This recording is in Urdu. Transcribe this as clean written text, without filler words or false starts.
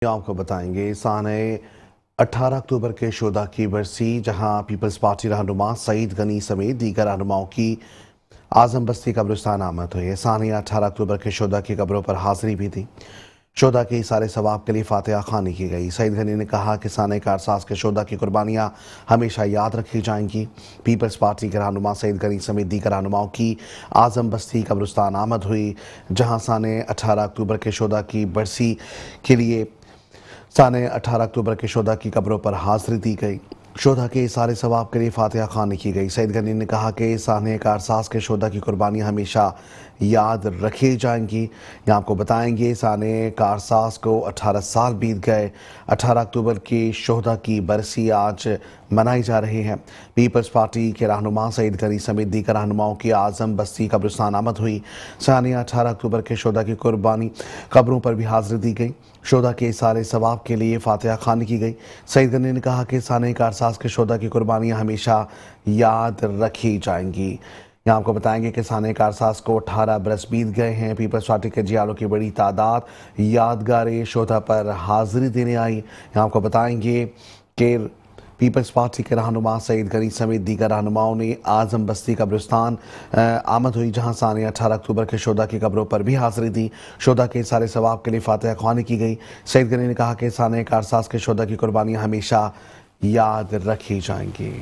آپ کو بتائیں گے سانحہ 18 اکتوبر کے شہداء کی برسی، جہاں پیپلز پارٹی رہنما سعید غنی سمیت دیگر رہنماؤں کی اعظم بستی قبرستان آمد ہوئی ہے۔ سانحہ 18 اکتوبر کے شہداء کی قبروں پر حاضری بھی تھی۔ شہداء کے اثار ثواب کے لیے فاتحہ خوانی کی گئی۔ سعید غنی نے کہا کہ سانحہ کارساز کے شہداء کی قربانیاں ہمیشہ یاد رکھی جائیں گی۔ پیپلز پارٹی کے رہنما سعید غنی سمیت دیگر رہنماؤں کی اعظم بستی قبرستان آمد ہوئی، جہاں سانحہ 18 اکتوبر کے شہداء کی برسی کے لیے سانحہ 18 اکتوبر کے شہداء کی قبروں پر حاضری دی گئی۔ شہداء کے اثار ثواب کے لیے فاتحہ خوانی کی گئی۔ سعید غنی نے کہا کہ سانحہ کارساز کے شہداء کی قربانیاں ہمیشہ یاد رکھی جائیں گی۔ یہاں آپ کو بتائیں گے سانحہ کارساز کو 18 سال بیت گئے۔ 18 اکتوبر کی شہداء کی برسی آج منائی جا رہی ہے۔ پیپلز پارٹی کے رہنما سعید غنی سمیت دیگر رہنماؤں کی اعظم بستی قبرستان آمد ہوئی۔ سانحہ 18 اکتوبر کے شہداء کی قربانی قبروں پر بھی حاضری دی گئی۔ شہداء کے اثار ثواب کے لیے فاتحہ خوانی کی گئی۔ سعید غنی نے کہا کہ سانحہ کارساز کے شہداء کی قربانیاں ہمیشہ یاد رکھی جائیں گی۔ یہاں آپ کو بتائیں گے کہ سانحہ کارساز کو 18 برس بیت گئے ہیں۔ پیپلز پارٹی کے جیالوں کی بڑی تعداد یادگار شہداء پر حاضری دینے آئی۔ یہاں آپ کو بتائیں گے کہ پیپلز پارٹی کے رہنما سعید غنی سمیت دیگر رہنماؤں نے اعظم بستی قبرستان آمد ہوئی، جہاں سانحہ 18 اکتوبر کے شہداء کی قبروں پر بھی حاضری دی۔ شہداء کے اثار ثواب کے لیے فاتحہ خوانی کی گئی۔ سعید غنی نے کہا کہ سانحہ کارساز کے شہداء کی قربانیاں ہمیشہ یاد رکھی جائیں گی۔